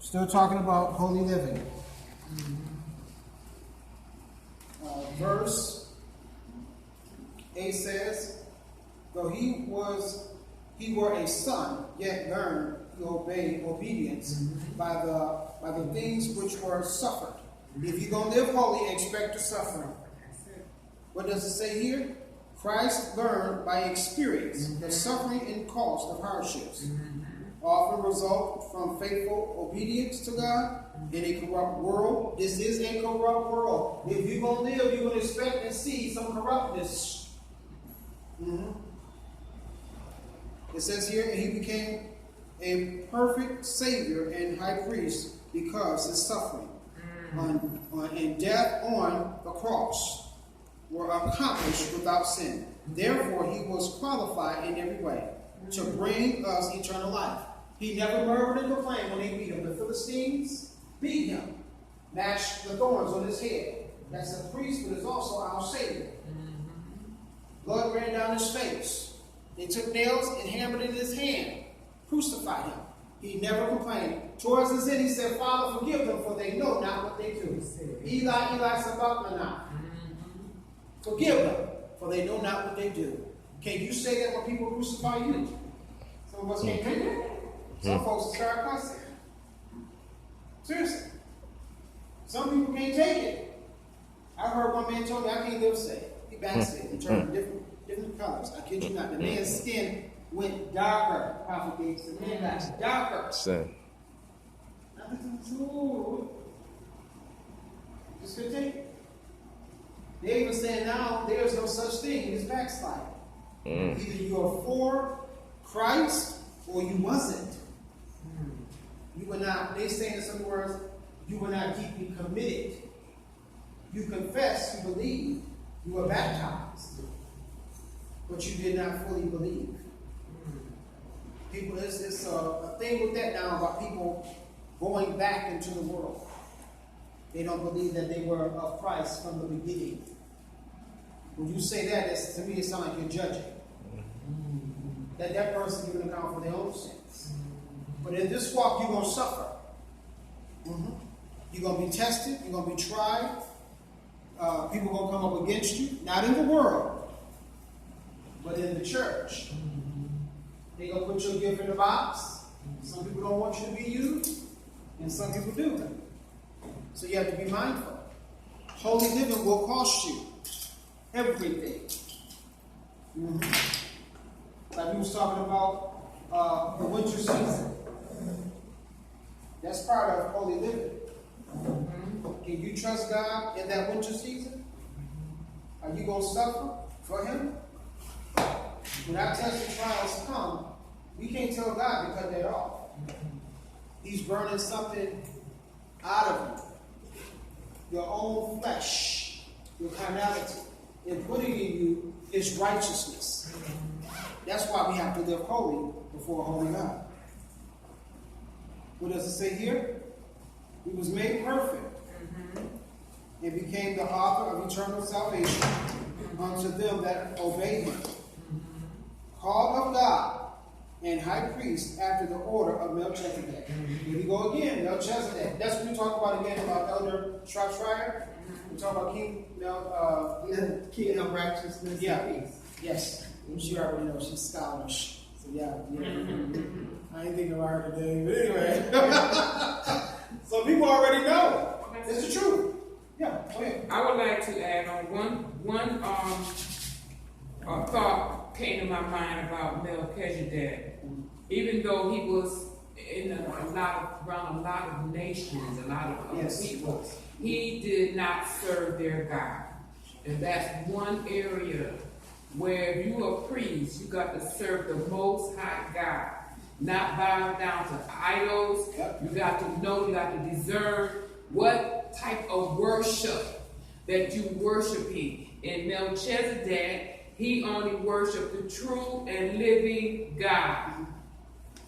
Still talking about holy living. Verse 8 says, though he were a son, yet learned to obey obedience by the things which were suffered. If you're going to live holy, expect to suffer. What does it say here? Christ learned by experience the suffering and cost of hardships, often result from faithful obedience to God in a corrupt world. This is a corrupt world. If you're going to live, you're going to expect and see some corruptness. It says here, and he became a perfect Savior and high priest because his suffering and death on the cross were accomplished without sin. Therefore, he was qualified in every way to bring us eternal life. He never murmured and complained when they beat him. The Philistines beat him, mashed the thorns on his head. That's a priest, but it's also our Savior. Blood ran down his face. They took nails and hammered it in his hand, crucified him. He never complained. Towards his end, he said, Father, forgive them, for they know not what they do. Eli, Eli, sabachthani. Forgive them, for they know not what they do. Can you say that when people crucify you? Some of us can't do that. Some folks start cussing. Seriously. Some people can't take it. I heard one man told me, I can't live safe. He backslid. He turned different colors. I kid you not. The man's skin went darker. Prophet Gates. The man got darker. Sin. Just couldn't take it. They even saying now there's no such thing as backsliding. Either you're for Christ or you wasn't. You were not, they say in some words, you were not deeply committed. You confess, you believe, you were baptized, but you did not fully believe. People, it's a thing with that now about people going back into the world. They don't believe that they were of Christ from the beginning. When you say that, to me it sounds like you're judging. That person giving an account for their own sins. But in this walk, you're going to suffer. You're going to be tested. You're going to be tried. People are going to come up against you. Not in the world, but in the church. They're going to put your gift in a box. Some people don't want you to be used, and some people do. So you have to be mindful. Holy living will cost you everything. Like we was talking about the winter season. That's part of holy living. Can you trust God in that winter season? Are you going to suffer for Him? When our tests and trials come, we can't tell God to cut that off. He's burning something out of you. Your own flesh, your carnality, and putting in you His righteousness. That's why we have to live holy before a holy God. What does it say here? He was made perfect and became the author of eternal salvation unto them that obey Him. Called of God and high priest after the order of Melchizedek. Here we go again, Melchizedek. That's what we talk about again about Elder Shropshire. We talk about King of righteousness. Yeah. Yes. She already knows she's scholarly. So yeah. I ain't thinking about her today, but anyway. So people already know. It's the truth. Yeah, go ahead. I would like to add on one thought came to my mind about Melchizedek. Even though he was in around a lot of nations, a lot of other people, he did not serve their God. And that's one area where if you are a priest, you got to serve the Most High God. Not bow down to idols. You got to know, you got to discern what type of worship that you worshiping. In Melchizedek, he only worshiped the true and living God.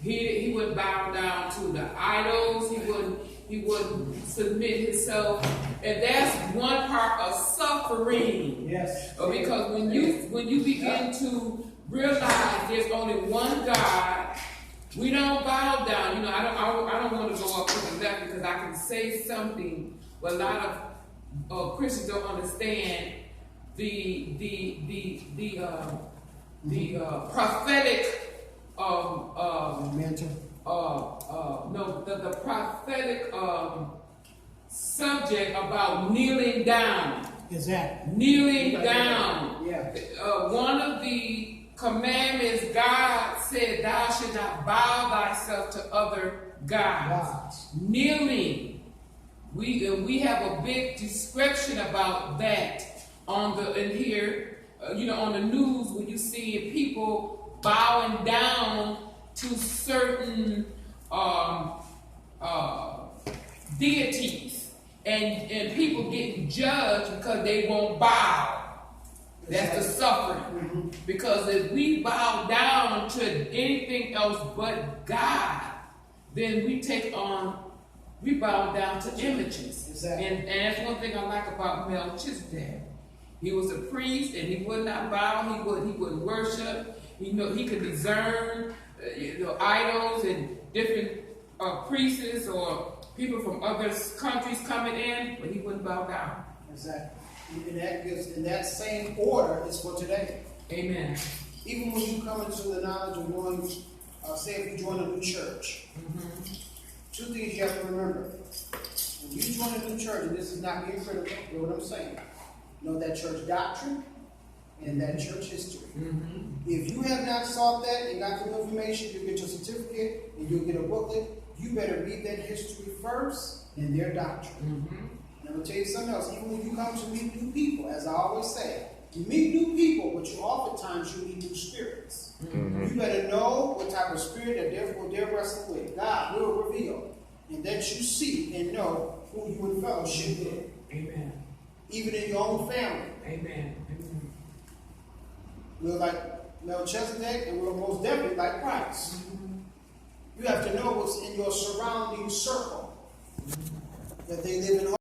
He wouldn't bow down to the idols. He wouldn't submit himself. And that's one part of suffering. Yes. Because when you begin to realize there's only one God, we don't bow down. I don't want to go up to the definitely, because I can say something, but a lot of Christians don't understand the prophetic the prophetic subject about kneeling down. Exactly. Kneeling down. Yeah. One of the commandments God said, thou should not bow thyself to other gods. Kneeling. We have a big description about that on the on the news when you see people bowing down to certain deities and people getting judged because they won't bow. That's the suffering. Mm-hmm. Because if we bow down to anything else but God, then we bow down to images. Exactly. And that's one thing I like about Melchizedek. He was a priest and he would not bow, he would worship, he could discern idols and different priests or people from other countries coming in, but he wouldn't bow down. Exactly. And that same order is for today. Amen. Even when you come into the knowledge of going, say if you join a new church, two things you have to remember. When you join a new church, and this is not being critical, hear what I'm saying. Know that church doctrine and that church history. If you have not sought that and got the information, you'll get your certificate and you'll get a booklet. You better read that history first and their doctrine. And I'm going to tell you something else. Even when you come to meet new people, as I always say, you meet new people, but you oftentimes you meet new spirits. You better know what type of spirit that they're wrestling with. God will reveal. And that you see and know who you in fellowship with. Amen. Even in your own family. Amen. We're like Melchizedek, and we're most definitely like Christ. You have to know what's in your surrounding circle. That they live in